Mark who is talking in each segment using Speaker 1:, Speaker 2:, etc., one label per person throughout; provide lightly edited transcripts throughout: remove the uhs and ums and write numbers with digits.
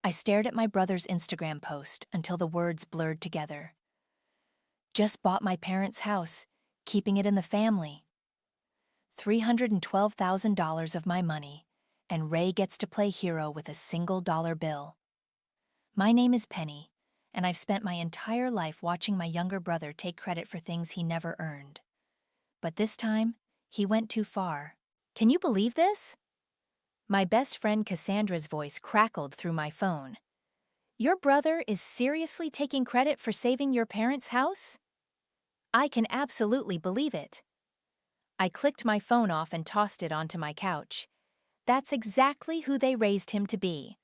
Speaker 1: I stared at my brother's Instagram post until the words blurred together. Just bought my parents' house, keeping it in the family. $312,000 of my money, and Ray gets to play hero with a single dollar bill. My name is Penny, and I've spent my entire life watching my younger brother take credit for things he never earned. But this time, he went too far. Can you believe this? My best friend Cassandra's voice crackled through my phone. Your brother is seriously taking credit for saving your parents' house? I can absolutely believe it. I clicked my phone off and tossed it onto my couch. That's exactly who they raised him to be.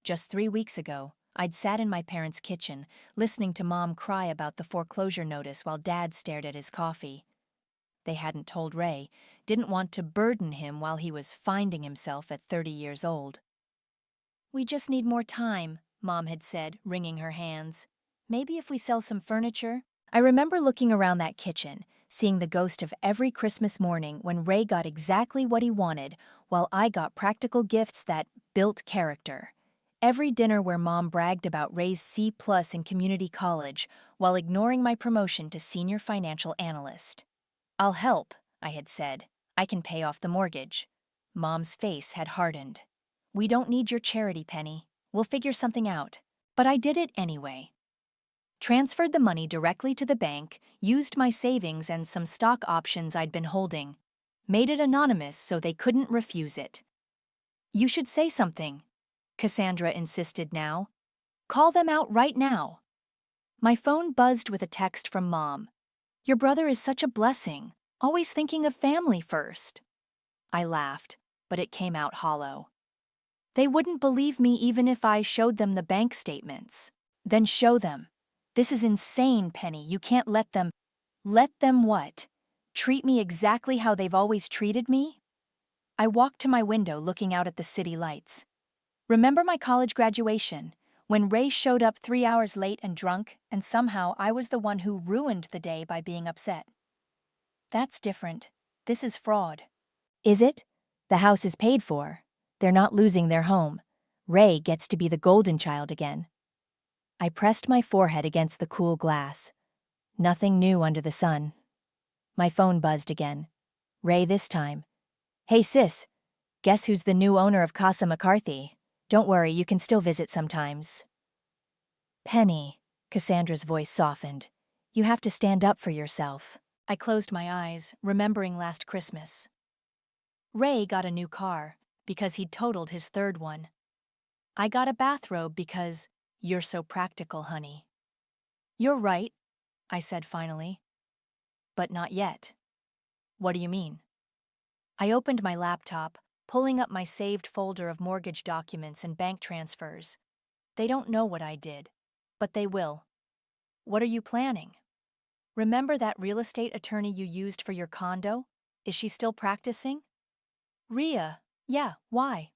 Speaker 1: Just 3 weeks ago, I'd sat in my parents' kitchen, listening to Mom cry about the foreclosure notice while Dad stared at his coffee. They hadn't told Ray, didn't want to burden him while he was finding himself at 30 years old. We just need more time, Mom had said, wringing her hands. Maybe if we sell some furniture? I remember looking around that kitchen, seeing the ghost of every Christmas morning when Ray got exactly what he wanted, while I got practical gifts that built character. Every dinner where Mom bragged about Ray's C+ in community college, while ignoring my promotion to senior financial analyst. I'll help, I had said. I can pay off the mortgage. Mom's face had hardened. We don't need your charity, Penny. We'll figure something out. But I did it anyway. Transferred the money directly to the bank, used my savings and some stock options I'd been holding. Made it anonymous so they couldn't refuse it. You should say something, Cassandra insisted now. Call them out right now. My phone buzzed with a text from Mom. Your brother is such a blessing, always thinking of family first. I laughed, but it came out hollow. They wouldn't believe me even if I showed them the bank statements. Then show them. This is insane, Penny. You can't let them. Let them what? Treat me exactly how they've always treated me? I walked to my window looking out at the city lights. Remember my college graduation, when Ray showed up 3 hours late and drunk, and somehow I was the one who ruined the day by being upset? That's different. This is fraud. Is it? The house is paid for. They're not losing their home. Ray gets to be the golden child again. I pressed my forehead against the cool glass. Nothing new under the sun. My phone buzzed again. Ray this time. Hey sis, guess who's the new owner of Casa McCarthy? Don't worry, you can still visit sometimes. Penny, Cassandra's voice softened. You have to stand up for yourself. I closed my eyes, remembering last Christmas. Ray got a new car because he'd totaled his third one. I got a bathrobe because you're so practical, honey. You're right, I said finally. But not yet. What do you mean? I opened my laptop, pulling up my saved folder of mortgage documents and bank transfers. They don't know what I did, but they will. What are you planning? Remember that real estate attorney you used for your condo? Is she still practicing? Rhea, yeah, why?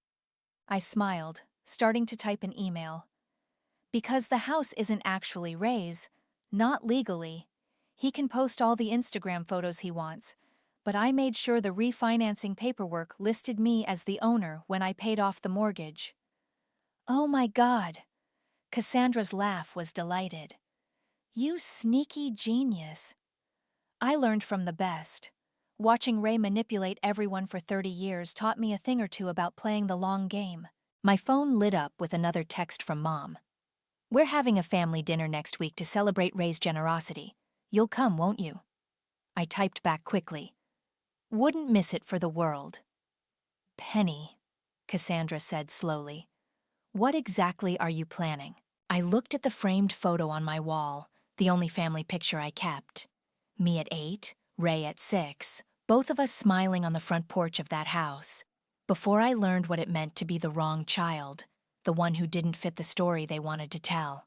Speaker 1: I smiled, starting to type an email. Because the house isn't actually Ray's, not legally. He can post all the Instagram photos he wants, but I made sure the refinancing paperwork listed me as the owner when I paid off the mortgage. Oh my God! Cassandra's laugh was delighted. You sneaky genius. I learned from the best. Watching Ray manipulate everyone for 30 years taught me a thing or two about playing the long game. My phone lit up with another text from Mom. We're having a family dinner next week to celebrate Ray's generosity. You'll come, won't you? I typed back quickly. Wouldn't miss it for the world. Penny, Cassandra said slowly. What exactly are you planning? I looked at the framed photo on my wall, the only family picture I kept. Me at 8, Ray at 6, both of us smiling on the front porch of that house. Before I learned what it meant to be the wrong child, the one who didn't fit the story they wanted to tell.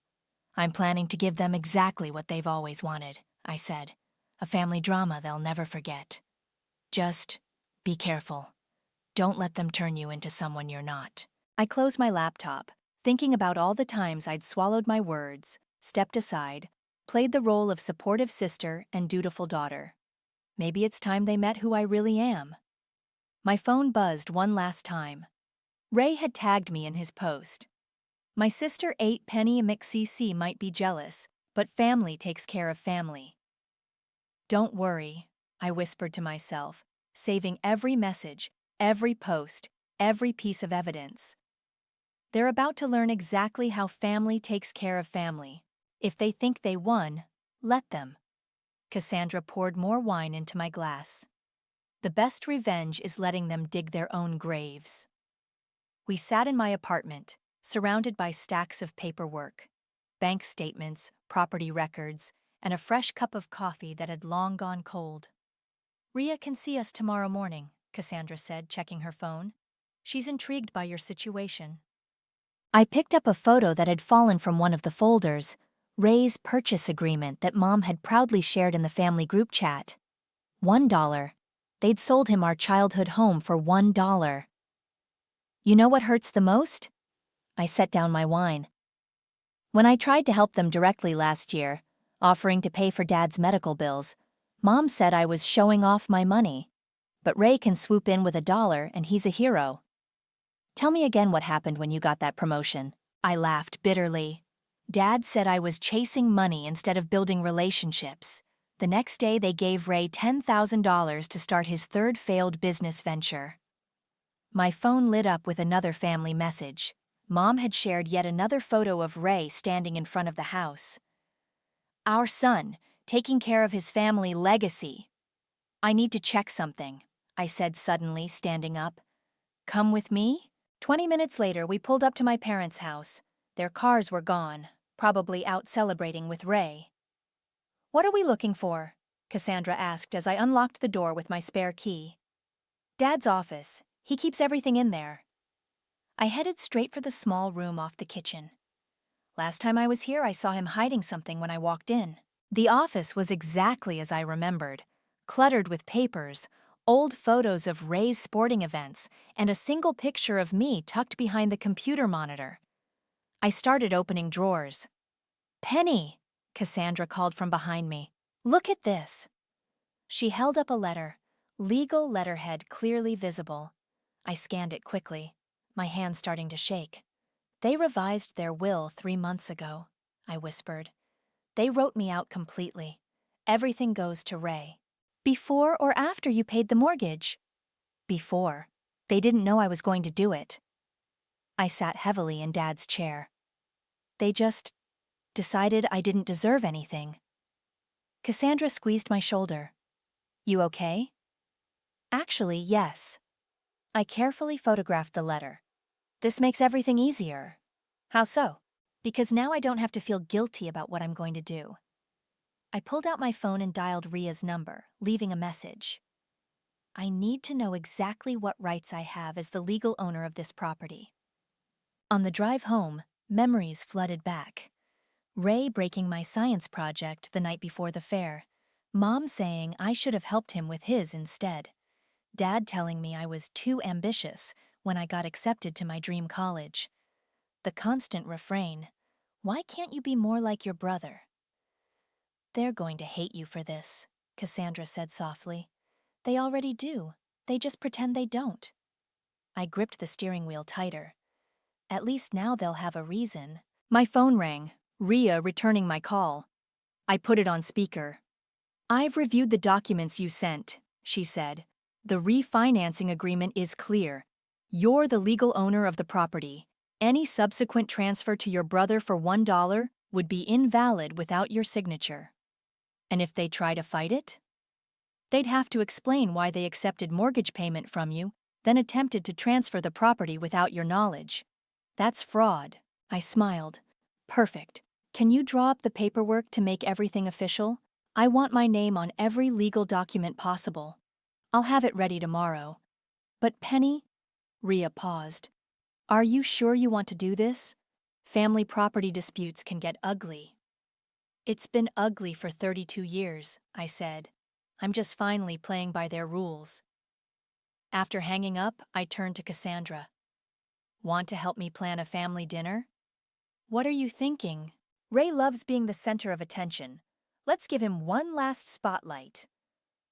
Speaker 1: I'm planning to give them exactly what they've always wanted, I said. A family drama they'll never forget. Just be careful. Don't let them turn you into someone you're not. I closed my laptop, thinking about all the times I'd swallowed my words, stepped aside, played the role of supportive sister and dutiful daughter. Maybe it's time they met who I really am. My phone buzzed one last time. Ray had tagged me in his post. My sister 8 Penny McCC might be jealous, but family takes care of family. Don't worry, I whispered to myself, saving every message, every post, every piece of evidence. They're about to learn exactly how family takes care of family. If they think they won, let them. Cassandra poured more wine into my glass. The best revenge is letting them dig their own graves. We sat in my apartment, surrounded by stacks of paperwork, bank statements, property records, and a fresh cup of coffee that had long gone cold. Ria can see us tomorrow morning, Cassandra said, checking her phone. She's intrigued by your situation. I picked up a photo that had fallen from one of the folders, Ray's purchase agreement that Mom had proudly shared in the family group chat. $1. They'd sold him our childhood home for $1. You know what hurts the most? I set down my wine. When I tried to help them directly last year, offering to pay for Dad's medical bills, Mom said I was showing off my money. But Ray can swoop in with $1 and he's a hero. Tell me again what happened when you got that promotion. I laughed bitterly. Dad said I was chasing money instead of building relationships. The next day they gave Ray $10,000 to start his third failed business venture. My phone lit up with another family message. Mom had shared yet another photo of Ray standing in front of the house. Our son, taking care of his family legacy. I need to check something, I said suddenly, standing up. Come with me? 20 minutes later, we pulled up to my parents' house. Their cars were gone, probably out celebrating with Ray. What are we looking for? Cassandra asked as I unlocked the door with my spare key. Dad's office. He keeps everything in there. I headed straight for the small room off the kitchen. Last time I was here, I saw him hiding something when I walked in. The office was exactly as I remembered, cluttered with papers, old photos of Ray's sporting events, and a single picture of me tucked behind the computer monitor. I started opening drawers. Penny, Cassandra called from behind me. Look at this. She held up a letter, legal letterhead clearly visible. I scanned it quickly, my hand starting to shake. They revised their will 3 months ago, I whispered. They wrote me out completely. Everything goes to Ray. Before or after you paid the mortgage? Before. They didn't know I was going to do it. I sat heavily in Dad's chair. They just decided I didn't deserve anything. Cassandra squeezed my shoulder. You okay? Actually, yes. I carefully photographed the letter. This makes everything easier. How so? Because now I don't have to feel guilty about what I'm going to do. I pulled out my phone and dialed Ria's number, leaving a message. I need to know exactly what rights I have as the legal owner of this property. On the drive home, memories flooded back. Ray breaking my science project the night before the fair. Mom saying I should have helped him with his instead. Dad telling me I was too ambitious when I got accepted to my dream college. The constant refrain, why can't you be more like your brother? They're going to hate you for this, Cassandra said softly. They already do. They just pretend they don't. I gripped the steering wheel tighter. At least now they'll have a reason. My phone rang, Ria returning my call. I put it on speaker. I've reviewed the documents you sent, she said. The refinancing agreement is clear. You're the legal owner of the property. Any subsequent transfer to your brother for $1 would be invalid without your signature. And if they try to fight it? They'd have to explain why they accepted mortgage payment from you, then attempted to transfer the property without your knowledge. That's fraud. I smiled. Perfect. Can you draw up the paperwork to make everything official? I want my name on every legal document possible. I'll have it ready tomorrow. But Penny? Ria paused. Are you sure you want to do this? Family property disputes can get ugly. It's been ugly for 32 years, I said. I'm just finally playing by their rules. After hanging up, I turned to Cassandra. Want to help me plan a family dinner? What are you thinking? Ray loves being the center of attention. Let's give him one last spotlight.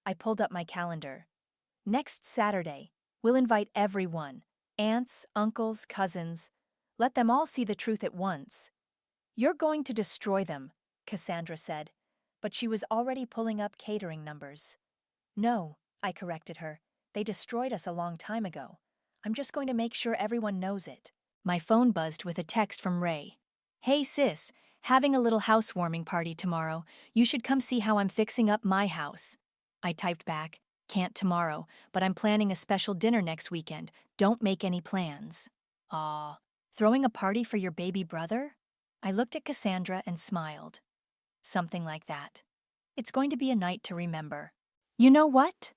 Speaker 1: I pulled up my calendar. Next Saturday, we'll invite everyone. Aunts, uncles, cousins. Let them all see the truth at once. You're going to destroy them, Cassandra said, but she was already pulling up catering numbers. No, I corrected her. They destroyed us a long time ago. I'm just going to make sure everyone knows it. My phone buzzed with a text from Ray. Hey sis, having a little housewarming party tomorrow. You should come see how I'm fixing up my house. I typed back, can't tomorrow, but I'm planning a special dinner next weekend. Don't make any plans. Aw, throwing a party for your baby brother? I looked at Cassandra and smiled. Something like that. It's going to be a night to remember. You know what?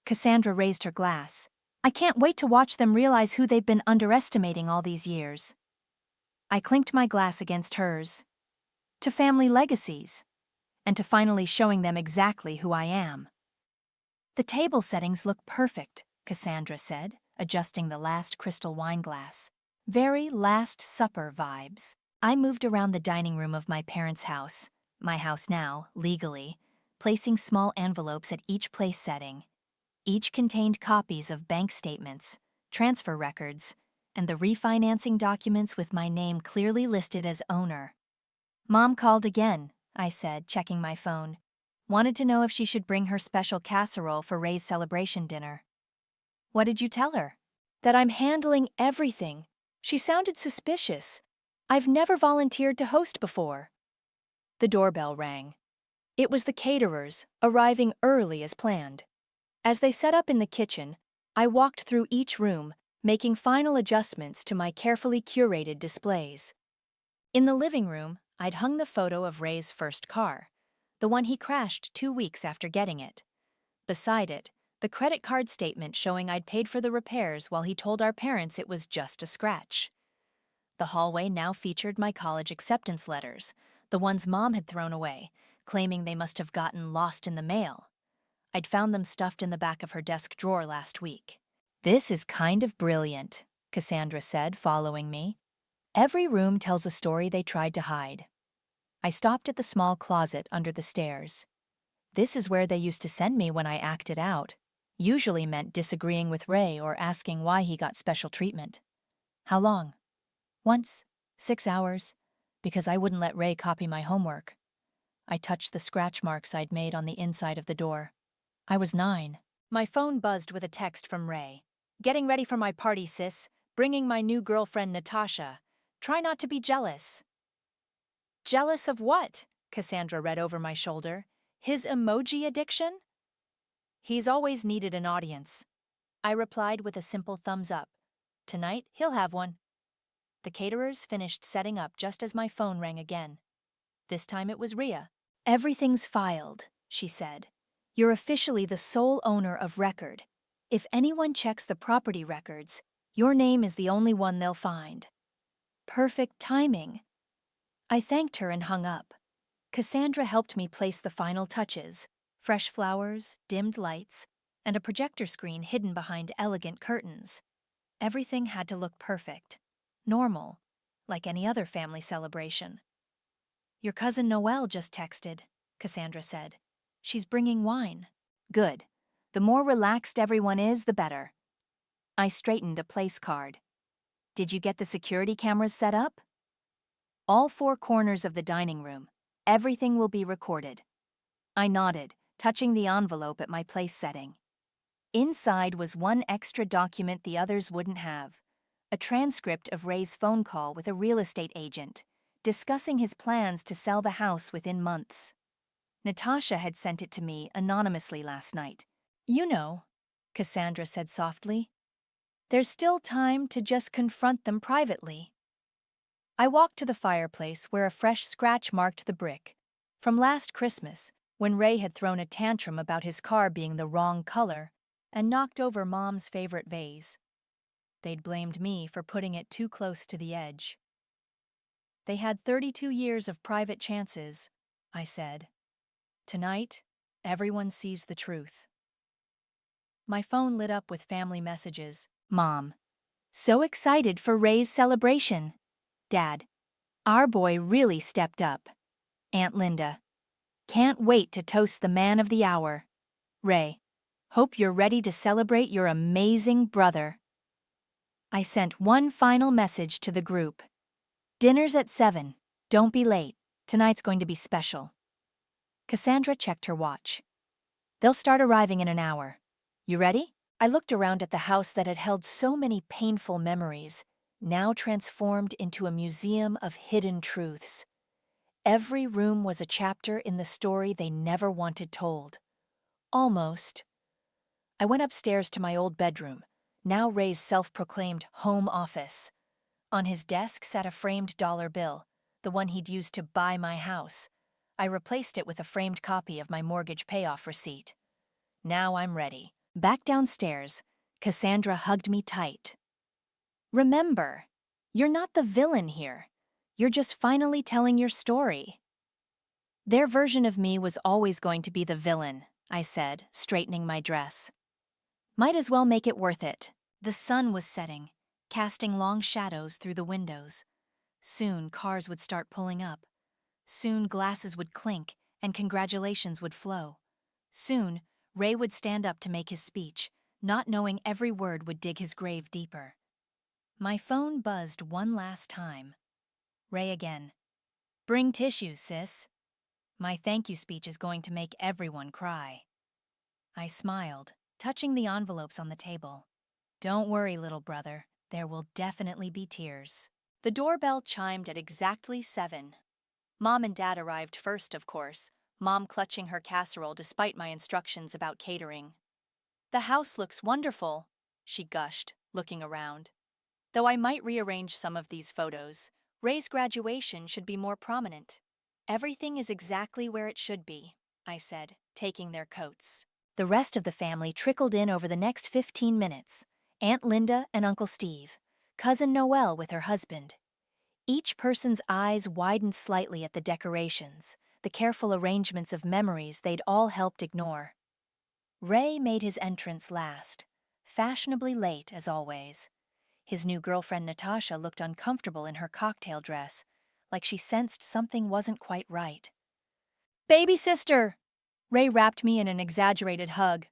Speaker 1: Cassandra raised her glass. I can't wait to watch them realize who they've been underestimating all these years. I clinked my glass against hers. To family legacies. And to finally showing them exactly who I am. The table settings look perfect, Cassandra said, adjusting the last crystal wine glass. Very Last Supper vibes. I moved around the dining room of my parents' house, my house now, legally, placing small envelopes at each place setting. Each contained copies of bank statements, transfer records, and the refinancing documents with my name clearly listed as owner. Mom called again, I said, checking my phone. Wanted to know if she should bring her special casserole for Ray's celebration dinner. What did you tell her? That I'm handling everything. She sounded suspicious. I've never volunteered to host before. The doorbell rang. It was the caterers, arriving early as planned. As they set up in the kitchen, I walked through each room, making final adjustments to my carefully curated displays. In the living room, I'd hung the photo of Ray's first car, the one he crashed 2 weeks after getting it. Beside it, the credit card statement showing I'd paid for the repairs while he told our parents it was just a scratch. The hallway now featured my college acceptance letters, the ones Mom had thrown away, claiming they must have gotten lost in the mail. I'd found them stuffed in the back of her desk drawer last week. This is kind of brilliant, Cassandra said, following me. Every room tells a story they tried to hide. I stopped at the small closet under the stairs. This is where they used to send me when I acted out. Usually meant disagreeing with Ray or asking why he got special treatment. How long? Once, 6 hours, because I wouldn't let Ray copy my homework. I touched the scratch marks I'd made on the inside of the door. I was 9. My phone buzzed with a text from Ray. Getting ready for my party, sis. Bringing my new girlfriend, Natasha. Try not to be jealous. Jealous of what? Cassandra read over my shoulder. His emoji addiction? He's always needed an audience. I replied with a simple thumbs up. Tonight, he'll have one. The caterers finished setting up just as my phone rang again. This time it was Rhea. Everything's filed, she said. You're officially the sole owner of record. If anyone checks the property records, your name is the only one they'll find. Perfect timing. I thanked her and hung up. Cassandra helped me place the final touches, fresh flowers, dimmed lights, and a projector screen hidden behind elegant curtains. Everything had to look perfect, normal, like any other family celebration. Your cousin Noelle just texted, Cassandra said. She's bringing wine. Good. The more relaxed everyone is, the better. I straightened a place card. Did you get the security cameras set up? All 4 corners of the dining room. Everything will be recorded. I nodded, touching the envelope at my place setting. Inside was one extra document the others wouldn't have. A transcript of Ray's phone call with a real estate agent, discussing his plans to sell the house within months. Natasha had sent it to me anonymously last night. You know, Cassandra said softly. There's still time to just confront them privately. I walked to the fireplace where a fresh scratch marked the brick. From last Christmas, when Ray had thrown a tantrum about his car being the wrong color and knocked over Mom's favorite vase. They'd blamed me for putting it too close to the edge. They had 32 years of private chances, I said. Tonight, everyone sees the truth. My phone lit up with family messages. Mom. So excited for Ray's celebration. Dad. Our boy really stepped up. Aunt Linda. Can't wait to toast the man of the hour. Ray. Hope you're ready to celebrate your amazing brother. I sent one final message to the group. Dinner's at 7. Don't be late. Tonight's going to be special. Cassandra checked her watch. They'll start arriving in an hour. You ready? I looked around at the house that had held so many painful memories, now transformed into a museum of hidden truths. Every room was a chapter in the story they never wanted told. Almost. I went upstairs to my old bedroom, now Ray's self-proclaimed home office. On his desk sat a framed dollar bill, the one he'd used to buy my house. I replaced it with a framed copy of my mortgage payoff receipt. Now I'm ready. Back downstairs, Cassandra hugged me tight. Remember, you're not the villain here. You're just finally telling your story. Their version of me was always going to be the villain, I said, straightening my dress. Might as well make it worth it. The sun was setting, casting long shadows through the windows. Soon cars would start pulling up. Soon glasses would clink and congratulations would flow. Soon, Ray would stand up to make his speech, not knowing every word would dig his grave deeper. My phone buzzed one last time. Ray again. Bring tissues, sis. My thank you speech is going to make everyone cry. I smiled, touching the envelopes on the table. Don't worry, little brother. There will definitely be tears. The doorbell chimed at exactly 7. Mom and Dad arrived first, of course, Mom clutching her casserole despite my instructions about catering. The house looks wonderful, she gushed, looking around. Though I might rearrange some of these photos, Ray's graduation should be more prominent. Everything is exactly where it should be, I said, taking their coats. The rest of the family trickled in over the next 15 minutes. Aunt Linda and Uncle Steve, Cousin Noelle with her husband. Each person's eyes widened slightly at the decorations, the careful arrangements of memories they'd all helped ignore. Ray made his entrance last, fashionably late as always. His new girlfriend Natasha looked uncomfortable in her cocktail dress, like she sensed something wasn't quite right. Baby sister! Ray wrapped me in an exaggerated hug.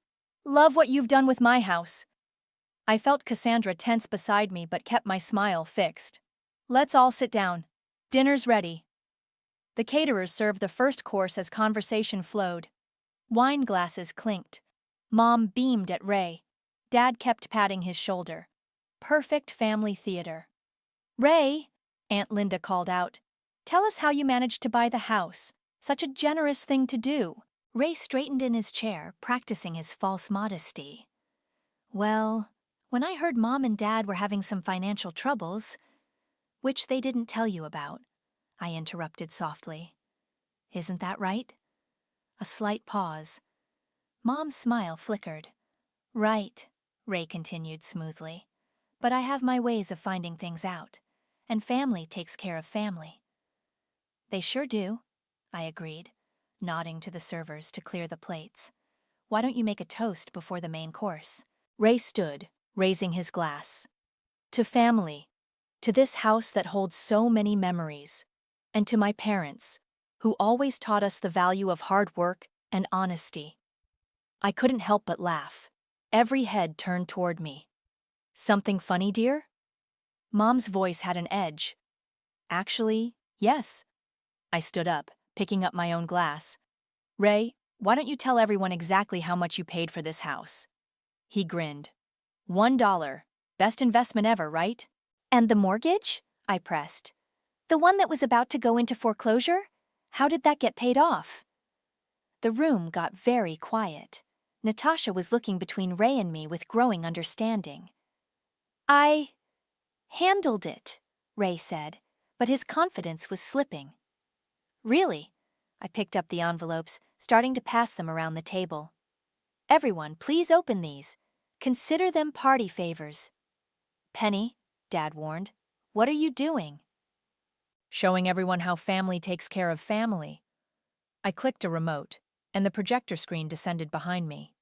Speaker 1: Love what you've done with my house. I felt Cassandra tense beside me but kept my smile fixed. Let's all sit down. Dinner's ready. The caterers served the first course as conversation flowed. Wine glasses clinked. Mom beamed at Ray. Dad kept patting his shoulder. Perfect family theater. Ray, Aunt Linda called out, tell us how you managed to buy the house. Such a generous thing to do. Ray straightened in his chair, practicing his false modesty. Well, when I heard Mom and Dad were having some financial troubles, which they didn't tell you about, I interrupted softly. Isn't that right? A slight pause. Mom's smile flickered. Right, Ray continued smoothly. But I have my ways of finding things out, and family takes care of family. They sure do, I agreed, nodding to the servers to clear the plates. Why don't you make a toast before the main course? Ray stood, raising his glass. To family, to this house that holds so many memories, and to my parents, who always taught us the value of hard work and honesty. I couldn't help but laugh. Every head turned toward me. Something funny, dear? Mom's voice had an edge. Actually, yes. I stood up, picking up my own glass. Ray, why don't you tell everyone exactly how much you paid for this house? He grinned. $1. Best investment ever, right? And the mortgage? I pressed. The one that was about to go into foreclosure? How did that get paid off? The room got very quiet. Natasha was looking between Ray and me with growing understanding. I handled it, Ray said, but his confidence was slipping. Really? I picked up the envelopes, starting to pass them around the table. Everyone, please open these. Consider them party favors. Penny, Dad warned, what are you doing? Showing everyone how family takes care of family. I clicked a remote, and the projector screen descended behind me.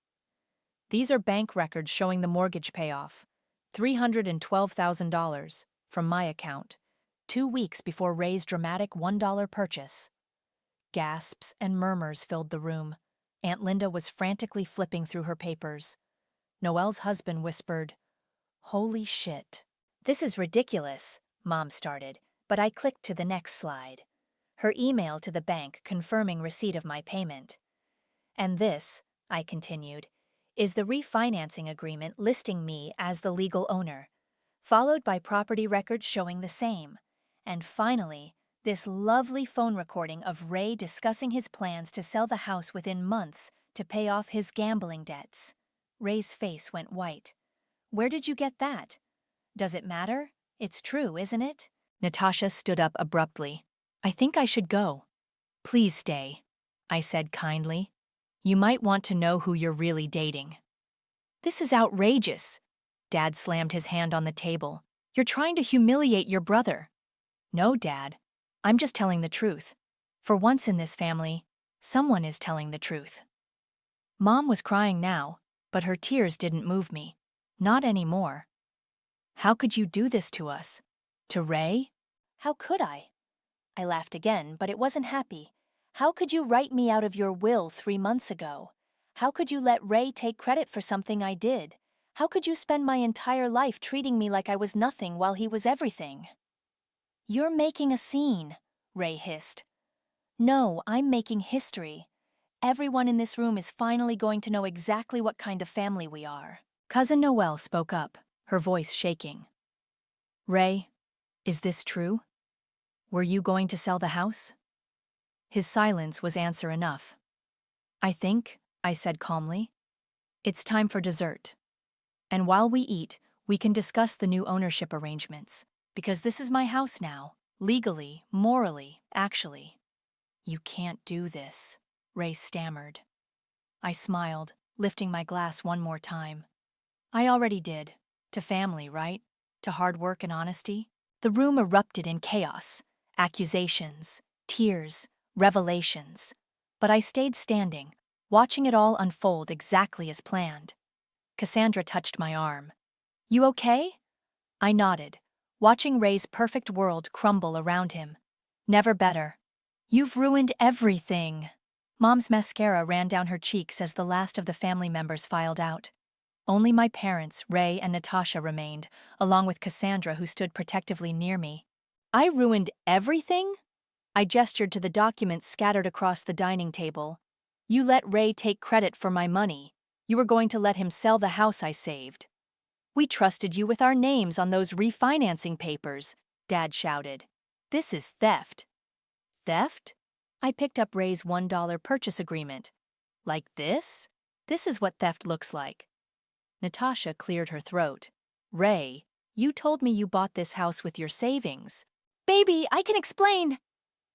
Speaker 1: These are bank records showing the mortgage payoff, $312,000, from my account, 2 weeks before Ray's dramatic $1 purchase. Gasps and murmurs filled the room. Aunt Linda was frantically flipping through her papers. Noelle's husband whispered, "Holy shit." This is ridiculous, Mom started, but I clicked to the next slide. Her email to the bank confirming receipt of my payment. And this, I continued, is the refinancing agreement listing me as the legal owner, followed by property records showing the same. And finally, this lovely phone recording of Ray discussing his plans to sell the house within months to pay off his gambling debts. Ray's face went white. Where did you get that? Does it matter? It's true, isn't it? Natasha stood up abruptly. I think I should go. Please stay, I said kindly. You might want to know who you're really dating. This is outrageous. Dad slammed his hand on the table. You're trying to humiliate your brother. No, Dad. I'm just telling the truth. For once in this family, someone is telling the truth. Mom was crying now, but her tears didn't move me. Not anymore. How could you do this to us? To Ray? How could I? I laughed again, but it wasn't happy. How could you write me out of your will 3 months ago? How could you let Ray take credit for something I did? How could you spend my entire life treating me like I was nothing while he was everything? You're making a scene, Ray hissed. No, I'm making history. Everyone in this room is finally going to know exactly what kind of family we are. Cousin Noelle spoke up, her voice shaking. Ray, is this true? Were you going to sell the house? His silence was answer enough. I think, I said calmly, it's time for dessert. And while we eat, we can discuss the new ownership arrangements, because this is my house now, legally, morally, actually. You can't do this, Ray stammered. I smiled, lifting my glass one more time. I already did. To family, right? To hard work and honesty? The room erupted in chaos. Accusations, tears, revelations. But I stayed standing, watching it all unfold exactly as planned. Cassandra touched my arm. You okay? I nodded, watching Ray's perfect world crumble around him. Never better. You've ruined everything. Mom's mascara ran down her cheeks as the last of the family members filed out. Only my parents, Ray and Natasha, remained, along with Cassandra, who stood protectively near me. I ruined everything? I gestured to the documents scattered across the dining table. You let Ray take credit for my money. You were going to let him sell the house I saved. We trusted you with our names on those refinancing papers, Dad shouted. This is theft. Theft? I picked up Ray's $1 purchase agreement. Like this? This is what theft looks like. Natasha cleared her throat. Ray, you told me you bought this house with your savings. Baby, I can explain.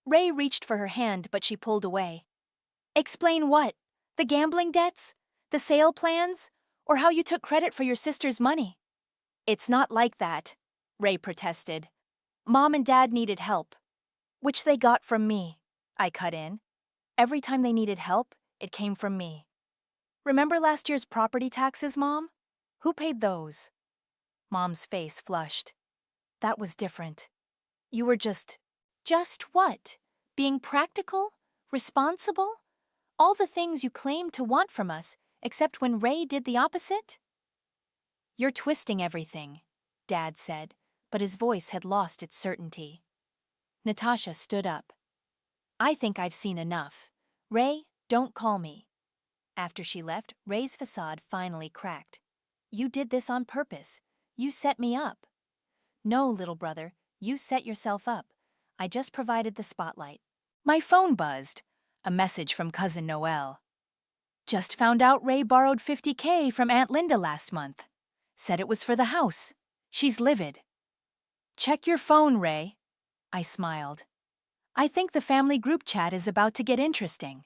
Speaker 1: Ray reached for her hand, but she pulled away. Explain what? The gambling debts? The sale plans? Or how you took credit for your sister's money? It's not like that, Ray protested. Mom and Dad needed help, which they got from me, I cut in. Every time they needed help, it came from me. Remember last year's property taxes, Mom? Who paid those? Mom's face flushed. That was different. You were just what? Being practical? Responsible? All the things you claimed to want from us, except when Ray did the opposite? You're twisting everything, Dad said, but his voice had lost its certainty. Natasha stood up. I think I've seen enough. Ray, don't call me. After she left, Ray's facade finally cracked. You did this on purpose. You set me up. No, little brother, you set yourself up. I just provided the spotlight. My phone buzzed. A message from Cousin Noelle. Just found out Ray borrowed $50K from Aunt Linda last month. Said it was for the house. She's livid. Check your phone, Ray. I smiled. I think the family group chat is about to get interesting.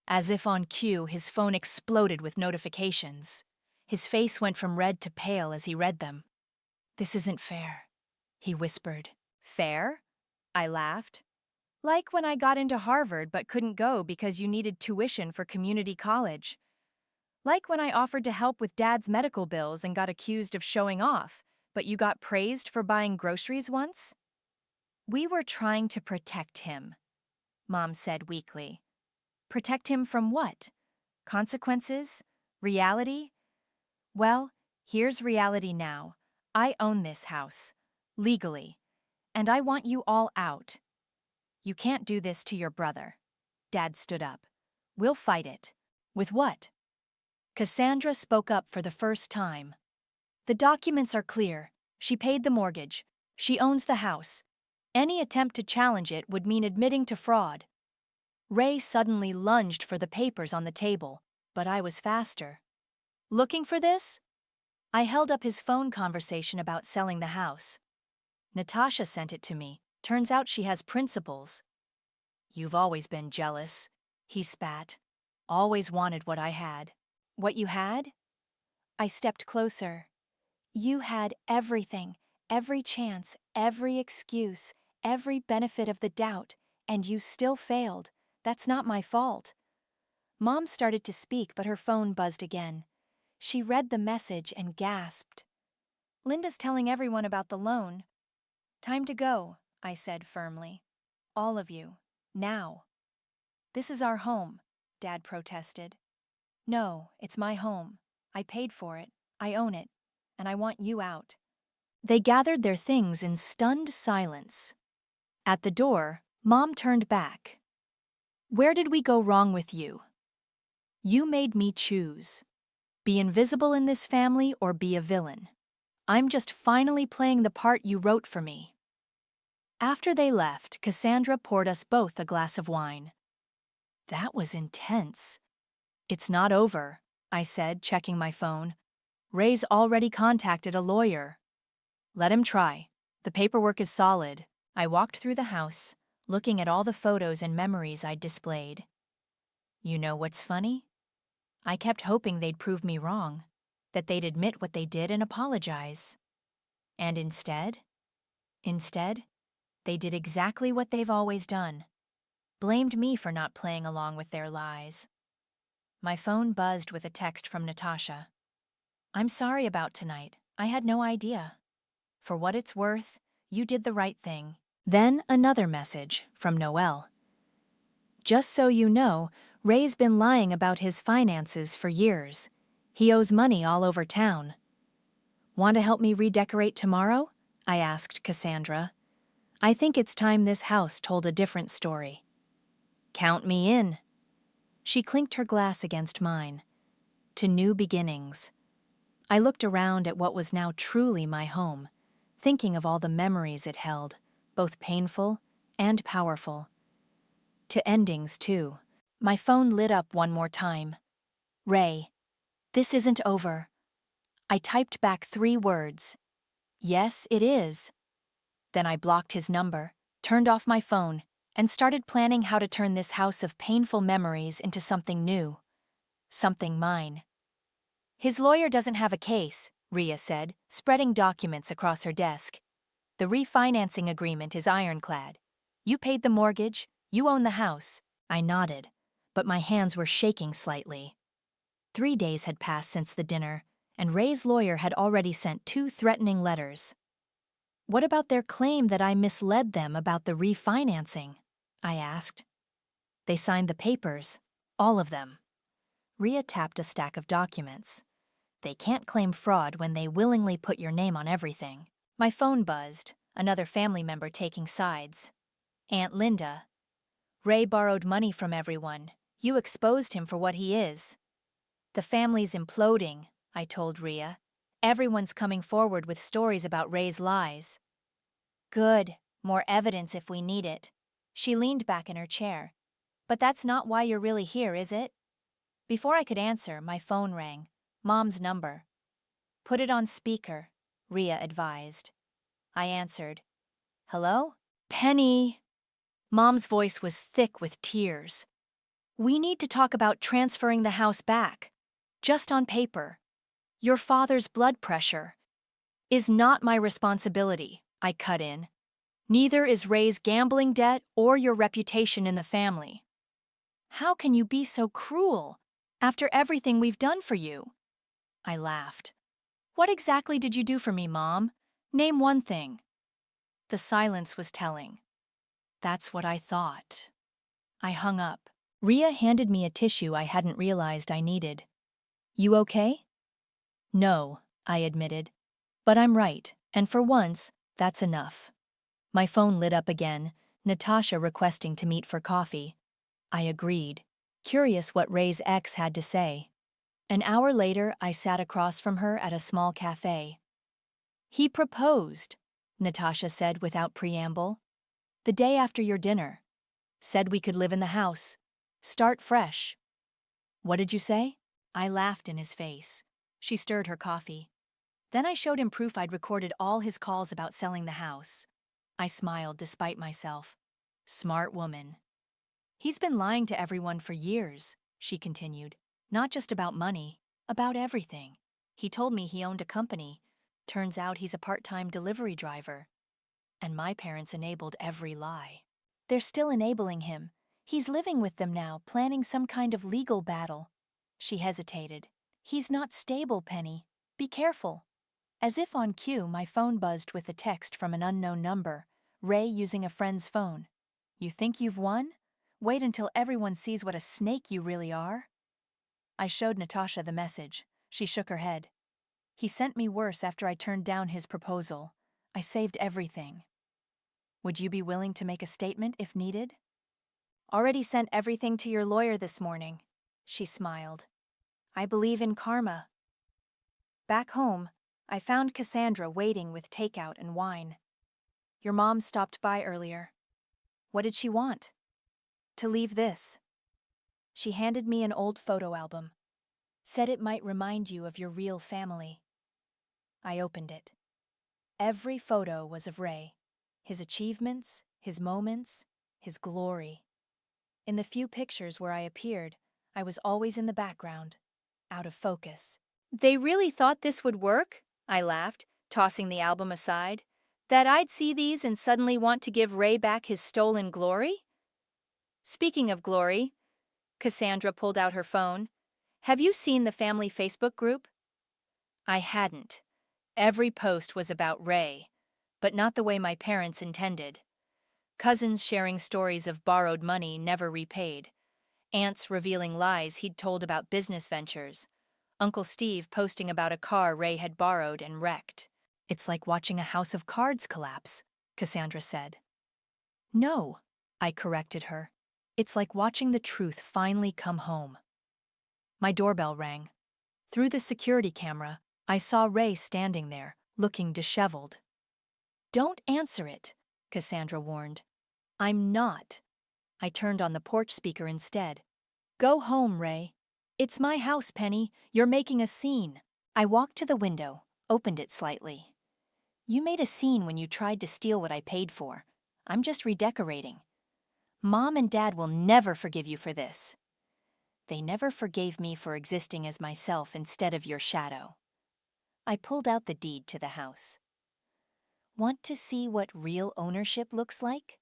Speaker 1: As if on cue, his phone exploded with notifications. His face went from red to pale as he read them. This isn't fair, he whispered. Fair? I laughed. Like when I got into Harvard but couldn't go because you needed tuition for community college. Like when I offered to help with Dad's medical bills and got accused of showing off, but you got praised for buying groceries once? We were trying to protect him, Mom said weakly. Protect him from what? Consequences? Reality? Well, here's reality now. I own this house, legally, and I want you all out. You can't do this to your brother. Dad stood up. We'll fight it. With what? Cassandra spoke up for the first time. The documents are clear. She paid the mortgage. She owns the house. Any attempt to challenge it would mean admitting to fraud. Ray suddenly lunged for the papers on the table, but I was faster. Looking for this? I held up his phone conversation about selling the house. Natasha sent it to me. Turns out she has principles. You've always been jealous, he spat. Always wanted what I had. What you had? I stepped closer. You had everything, every chance, every excuse, every benefit of the doubt, and you still failed. That's not my fault. Mom started to speak, but her phone buzzed again. She read the message and gasped. Linda's telling everyone about the loan. Time to go, I said firmly. All of you. Now. This is our home, Dad protested. No, it's my home. I paid for it. I own it. And I want you out. They gathered their things in stunned silence. At the door, Mom turned back. Where did we go wrong with you? You made me choose. Be invisible in this family or be a villain. I'm just finally playing the part you wrote for me. After they left, Cassandra poured us both a glass of wine. That was intense. It's not over, I said, checking my phone. Ray's already contacted a lawyer. Let him try. The paperwork is solid. I walked through the house, looking at all the photos and memories I'd displayed. You know what's funny? I kept hoping they'd prove me wrong, that they'd admit what they did and apologize. And instead, they did exactly what they've always done. Blamed me for not playing along with their lies. My phone buzzed with a text from Natasha. I'm sorry about tonight. I had no idea. For what it's worth, you did the right thing. Then another message from Noel. Just so you know, Ray's been lying about his finances for years. He owes money all over town. Want to help me redecorate tomorrow? I asked Cassandra. I think it's time this house told a different story. Count me in. She clinked her glass against mine. To new beginnings. I looked around at what was now truly my home, thinking of all the memories it held, both painful and powerful. To endings, too. My phone lit up one more time. Ray, this isn't over. I typed back 3 words. Yes, it is. Then I blocked his number, turned off my phone, and started planning how to turn this house of painful memories into something new. Something mine. His lawyer doesn't have a case, Rhea said, spreading documents across her desk. The refinancing agreement is ironclad. You paid the mortgage, you own the house. I nodded, but my hands were shaking slightly. 3 days had passed since the dinner, and Ray's lawyer had already sent 2 threatening letters. What about their claim that I misled them about the refinancing? I asked. They signed the papers, all of them. Rhea tapped a stack of documents. They can't claim fraud when they willingly put your name on everything. My phone buzzed, another family member taking sides. Aunt Linda. Ray borrowed money from everyone. You exposed him for what he is. The family's imploding, I told Rhea. Everyone's coming forward with stories about Ray's lies. Good. More evidence if we need it. She leaned back in her chair. But that's not why you're really here, is it? Before I could answer, my phone rang. Mom's number. Put it on speaker, Rhea advised. I answered. Hello? Penny. Mom's voice was thick with tears. We need to talk about transferring the house back. Just on paper. Your father's blood pressure is not my responsibility, I cut in. Neither is Ray's gambling debt or your reputation in the family. How can you be so cruel after everything we've done for you? I laughed. What exactly did you do for me, Mom? Name one thing. The silence was telling. That's what I thought. I hung up. Rhea handed me a tissue I hadn't realized I needed. You okay? No, I admitted. But I'm right, and for once, that's enough. My phone lit up again, Natasha requesting to meet for coffee. I agreed, curious what Ray's ex had to say. An hour later, I sat across from her at a small cafe. "He proposed," Natasha said without preamble. "The day after your dinner. Said we could live in the house. Start fresh." "What did you say?" I laughed in his face. She stirred her coffee. Then I showed him proof I'd recorded all his calls about selling the house. I smiled despite myself. Smart woman. "He's been lying to everyone for years," she continued. "Not just about money, about everything. He told me he owned a company. Turns out he's a part-time delivery driver. And my parents enabled every lie. They're still enabling him. He's living with them now, planning some kind of legal battle." She hesitated. "He's not stable, Penny. Be careful." As if on cue, my phone buzzed with a text from an unknown number. Ray using a friend's phone. "You think you've won? Wait until everyone sees what a snake you really are." I showed Natasha the message. She shook her head. "He sent me worse after I turned down his proposal. I saved everything." "Would you be willing to make a statement if needed?" "Already sent everything to your lawyer this morning." She smiled. "I believe in karma." Back home, I found Cassandra waiting with takeout and wine. "Your mom stopped by earlier." "What did she want?" "To leave this." She handed me an old photo album. "Said it might remind you of your real family." I opened it. Every photo was of Ray. His achievements, his moments, his glory. In the few pictures where I appeared, I was always in the background, out of focus. "They really thought this would work?" I laughed, tossing the album aside. "That I'd see these and suddenly want to give Ray back his stolen glory?" "Speaking of glory," Cassandra pulled out her phone. "Have you seen the family Facebook group?" I hadn't. Every post was about Ray, but not the way my parents intended. Cousins sharing stories of borrowed money never repaid. Aunts revealing lies he'd told about business ventures. Uncle Steve posting about a car Ray had borrowed and wrecked. "It's like watching a house of cards collapse," Cassandra said. "No," I corrected her. "It's like watching the truth finally come home." My doorbell rang. Through the security camera, I saw Ray standing there, looking disheveled. "Don't answer it," Cassandra warned. "I'm not." I turned on the porch speaker instead. "Go home, Ray." "It's my house, Penny. You're making a scene." I walked to the window, opened it slightly. "You made a scene when you tried to steal what I paid for. I'm just redecorating. Mom and Dad will never forgive you for this. They never forgave me for existing as myself instead of your shadow." I pulled out the deed to the house. "Want to see what real ownership looks like?"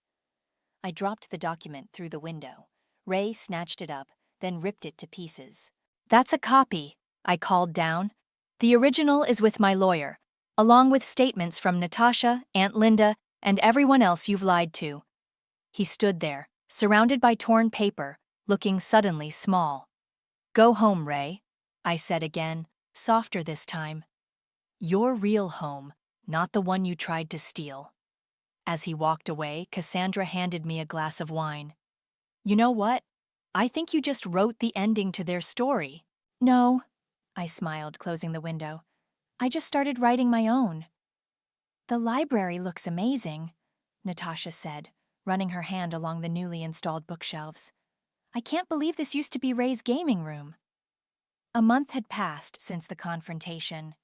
Speaker 1: I dropped the document through the window. Ray snatched it up, then ripped it to pieces. "That's a copy," I called down. "The original is with my lawyer, along with statements from Natasha, Aunt Linda, and everyone else you've lied to." He stood there, surrounded by torn paper, looking suddenly small. "Go home, Ray," I said again, softer this time. "Your real home, not the one you tried to steal." As he walked away, Cassandra handed me a glass of wine. "You know what? I think you just wrote the ending to their story." "No," I smiled, closing the window. "I just started writing my own." "The library looks amazing," Natasha said, running her hand along the newly installed bookshelves. "I can't believe this used to be Ray's gaming room." A month had passed since the confrontation.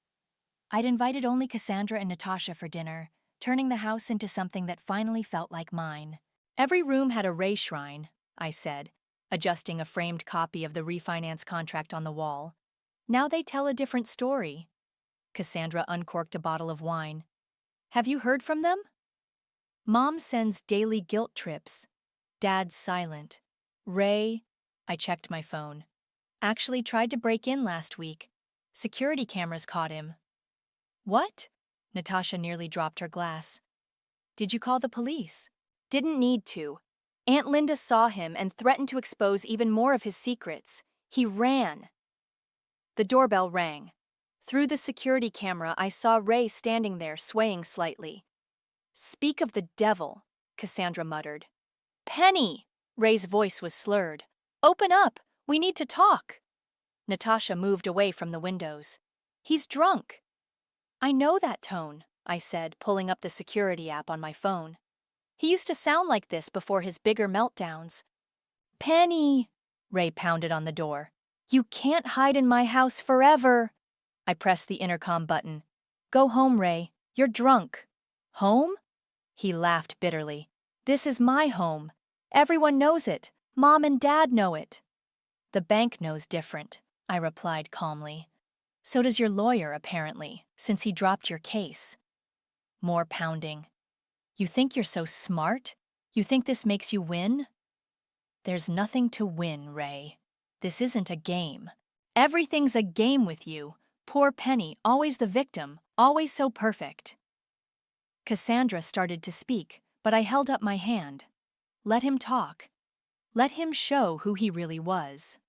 Speaker 1: I'd invited only Cassandra and Natasha for dinner, turning the house into something that finally felt like mine. "Every room had a Ray shrine," I said, adjusting a framed copy of the refinance contract on the wall. "Now they tell a different story." Cassandra uncorked a bottle of wine. "Have you heard from them?" "Mom sends daily guilt trips. Dad's silent. Ray," I checked my phone, "actually tried to break in last week. Security cameras caught him." "What?" Natasha nearly dropped her glass. "Did you call the police?" "Didn't need to. Aunt Linda saw him and threatened to expose even more of his secrets. He ran." The doorbell rang. Through the security camera, I saw Ray standing there, swaying slightly. "Speak of the devil," Cassandra muttered. "Penny!" Ray's voice was slurred. "Open up! We need to talk!" Natasha moved away from the windows. "He's drunk." "I know that tone," I said, pulling up the security app on my phone. "He used to sound like this before his bigger meltdowns." "Penny!" Ray pounded on the door. "You can't hide in my house forever." I pressed the intercom button. "Go home, Ray. You're drunk." "Home?" He laughed bitterly. "This is my home. Everyone knows it. Mom and Dad know it." "The bank knows different," I replied calmly. "So does your lawyer, apparently, since he dropped your case." More pounding. "You think you're so smart? You think this makes you win?" "There's nothing to win, Ray. This isn't a game. Everything's a game with you. Poor Penny, always the victim, always so perfect." Cassandra started to speak, but I held up my hand. Let him talk. Let him show who he really was.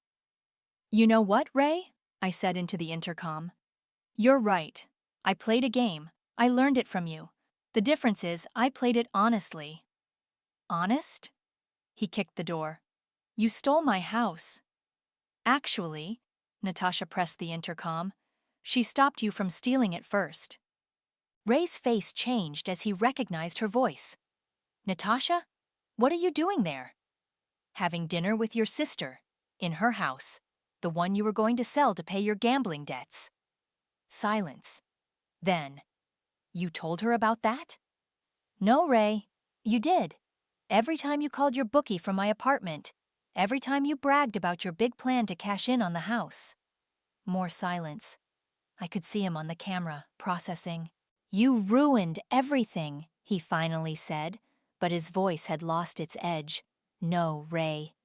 Speaker 1: "You know what, Ray?" I said into the intercom. "You're right. I played a game. I learned it from you. The difference is I played it honestly." "Honest?" He kicked the door. "You stole my house." "Actually," Natasha pressed the intercom, "she stopped you from stealing it first." Ray's face changed as he recognized her voice. "Natasha, what are you doing there?" "Having dinner with your sister, in her house, the one you were going to sell to pay your gambling debts." Silence. Then, "You told her about that?" "No, Ray. You did. Every time you called your bookie from my apartment, every time you bragged about your big plan to cash in on the house." More silence. I could see him on the camera, processing. "You ruined everything," he finally said, but his voice had lost its edge. "No, Ray.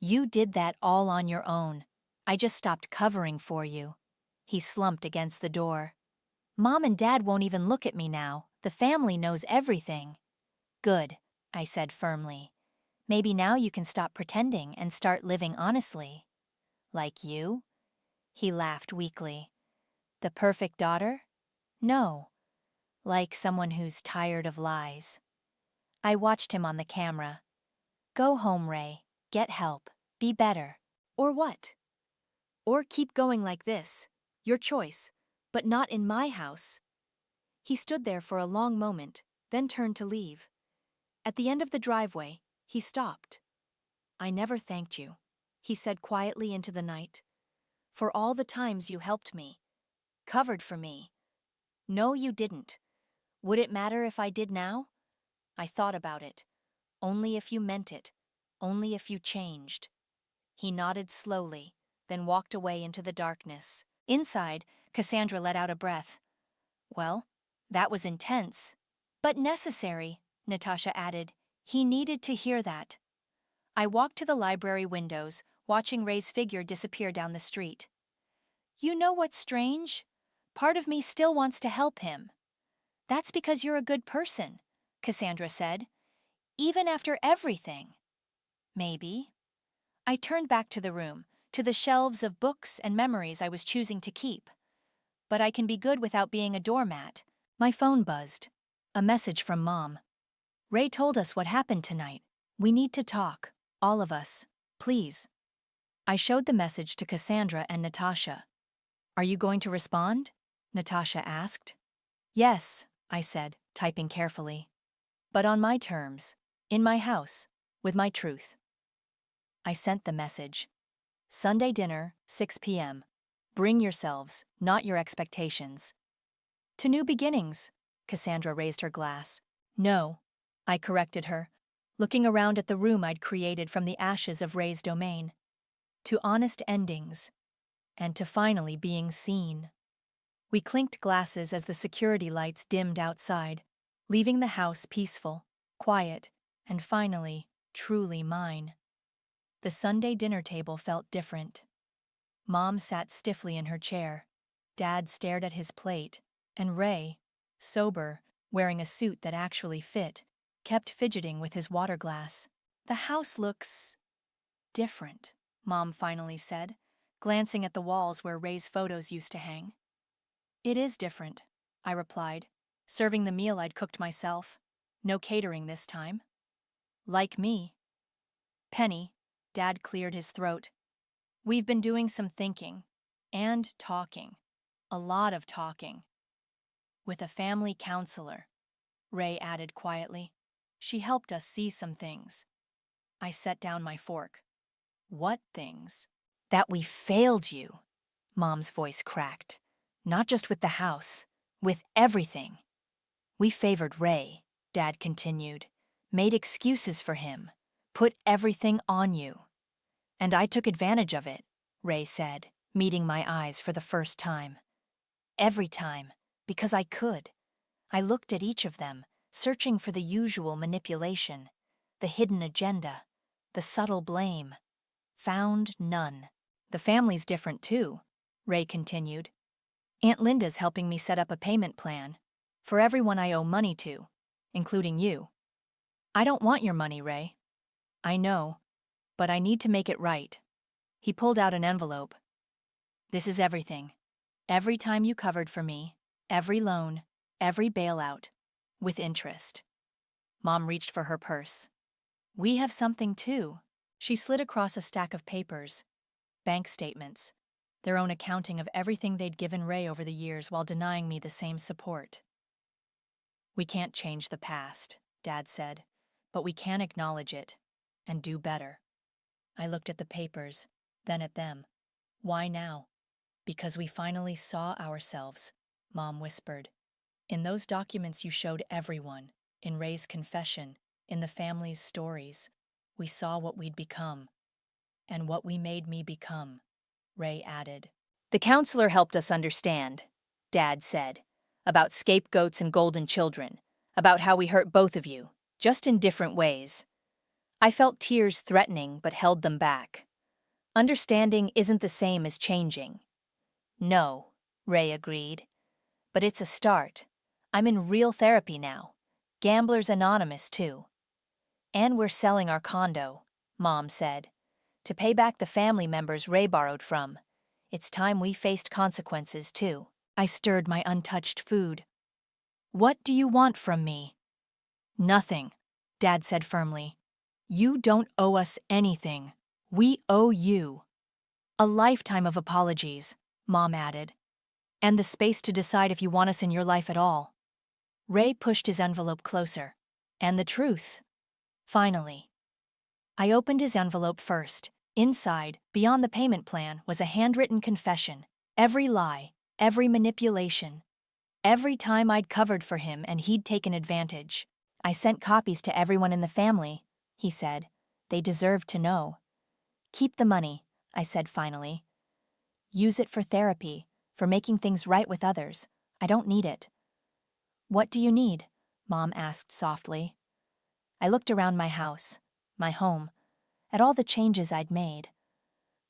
Speaker 1: You did that all on your own. I just stopped covering for you." He slumped against the door. "Mom and Dad won't even look at me now. The family knows everything." "Good," I said firmly. "Maybe now you can stop pretending and start living honestly." "Like you?" He laughed weakly. "The perfect daughter? No. Like someone who's tired of lies." I watched him on the camera. "Go home, Ray. Get help. Be better." "Or what?" "Or keep going like this. Your choice. But not in my house." He stood there for a long moment, then turned to leave. At the end of the driveway, he stopped. "I never thanked you," he said quietly into the night. "For all the times you helped me. Covered for me." "No, you didn't. Would it matter if I did now?" I thought about it. "Only if you meant it. Only if you changed." He nodded slowly, then walked away into the darkness. Inside, Cassandra let out a breath. "Well, that was intense." "But necessary," Natasha added. "He needed to hear that." I walked to the library windows, watching Ray's figure disappear down the street. "You know what's strange? Part of me still wants to help him." "That's because you're a good person," Cassandra said. "Even after everything." "Maybe." I turned back to the room, to the shelves of books and memories I was choosing to keep. But I can be good without being a doormat. My phone buzzed. A message from Mom. "Ray told us what happened tonight. We need to talk. All of us. Please." I showed the message to Cassandra and Natasha. "Are you going to respond?" Natasha asked. "Yes," I said, typing carefully. "But on my terms. In my house. With my truth." I sent the message. "Sunday dinner, 6 p.m. Bring yourselves, not your expectations." "To new beginnings." Cassandra raised her glass. "No," I corrected her, looking around at the room I'd created from the ashes of Ray's domain. "To honest endings. And to finally being seen." We clinked glasses as the security lights dimmed outside, leaving the house peaceful, quiet, and finally, truly mine. The Sunday dinner table felt different. Mom sat stiffly in her chair. Dad stared at his plate, and Ray, sober, wearing a suit that actually fit, kept fidgeting with his water glass. "The house looks different," Mom finally said, glancing at the walls where Ray's photos used to hang. It is different, I replied, serving the meal I'd cooked myself. No catering this time. Like me. Penny, Dad cleared his throat. We've been doing some thinking. And talking. A lot of talking. With a family counselor, Ray added quietly. She helped us see some things. I set down my fork. What things? That we failed you, Mom's voice cracked. Not just with the house, with everything. We favored Ray, Dad continued, made excuses for him, put everything on you. And I took advantage of it, Ray said, meeting my eyes for the first time. Every time, because I could. I looked at each of them, searching for the usual manipulation, the hidden agenda, the subtle blame. Found none. The family's different too, Ray continued. Aunt Linda's helping me set up a payment plan for everyone I owe money to, including you. I don't want your money, Ray. I know, but I need to make it right. He pulled out an envelope. This is everything. Every time you covered for me, every loan, every bailout, with interest. Mom reached for her purse. We have something too. She slid across a stack of papers. Bank statements. Their own accounting of everything they'd given Ray over the years while denying me the same support. We can't change the past, Dad said, but we can acknowledge it and do better. I looked at the papers, then at them. Why now? Because we finally saw ourselves, Mom whispered. In those documents you showed everyone, in Ray's confession, in the family's stories, we saw what we'd become. And what we made me become, Ray added. The counselor helped us understand, Dad said, about scapegoats and golden children, about how we hurt both of you, just in different ways. I felt tears threatening but held them back. Understanding isn't the same as changing. No, Ray agreed. But it's a start. I'm in real therapy now. Gamblers Anonymous, too. And we're selling our condo, Mom said, to pay back the family members Ray borrowed from. It's time we faced consequences, too. I stirred my untouched food. What do you want from me? Nothing, Dad said firmly. You don't owe us anything. We owe you. A lifetime of apologies, Mom added. And the space to decide if you want us in your life at all. Ray pushed his envelope closer. And the truth. Finally. I opened his envelope first. Inside, beyond the payment plan, was a handwritten confession. Every lie, every manipulation. Every time I'd covered for him and he'd taken advantage. I sent copies to everyone in the family, he said. They deserved to know. Keep the money, I said finally. Use it for therapy, for making things right with others. I don't need it. What do you need? Mom asked softly. I looked around my house, my home, at all the changes I'd made.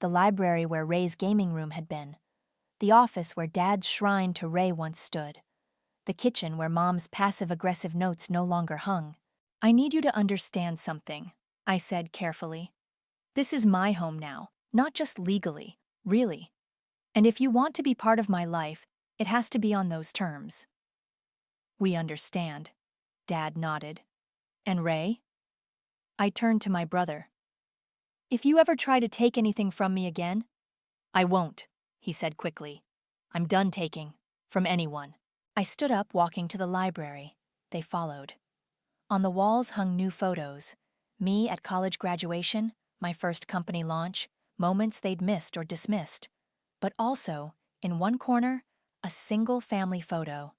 Speaker 1: The library where Ray's gaming room had been. The office where Dad's shrine to Ray once stood. The kitchen where Mom's passive-aggressive notes no longer hung. I need you to understand something, I said carefully. This is my home now, not just legally, really. And if you want to be part of my life, it has to be on those terms. We understand, Dad nodded. And Ray? I turned to my brother. If you ever try to take anything from me again, I won't, he said quickly. I'm done taking, from anyone. I stood up, walking to the library. They followed. On the walls hung new photos. Me at college graduation, my first company launch, moments they'd missed or dismissed. But also, in one corner, a single family photo.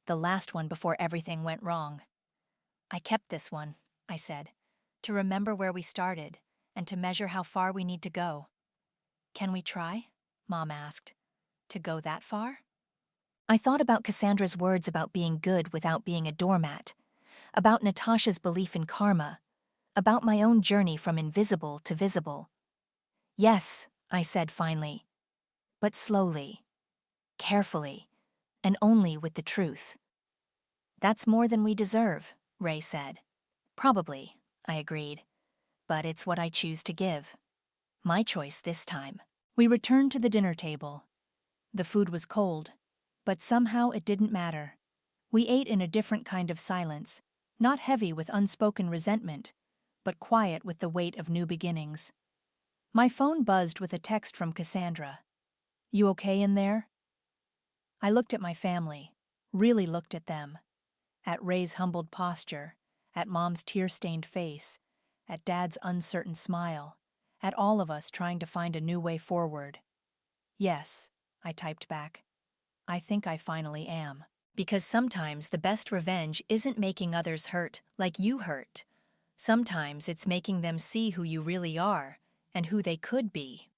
Speaker 1: The last one before everything went wrong. I kept this one, I said, to remember where we started and to measure how far we need to go. Can we try? Mom asked. To go that far? I thought about Cassandra's words about being good without being a doormat, about Natasha's belief in karma, about my own journey from invisible to visible. Yes, I said finally, but slowly, carefully, and only with the truth. That's more than we deserve, Ray said. Probably, I agreed, but it's what I choose to give. My choice this time. We returned to the dinner table. The food was cold, But somehow it didn't matter. We ate in a different kind of silence, not heavy with unspoken resentment, but quiet with the weight of new beginnings. My phone buzzed with a text from Cassandra. "You okay in there?" I looked at my family, really looked at them, at Ray's humbled posture, at Mom's tear-stained face, at Dad's uncertain smile, at all of us trying to find a new way forward. "Yes," I typed back. "I think I finally am." Because sometimes the best revenge isn't making others hurt like you hurt. Sometimes it's making them see who you really are and who they could be.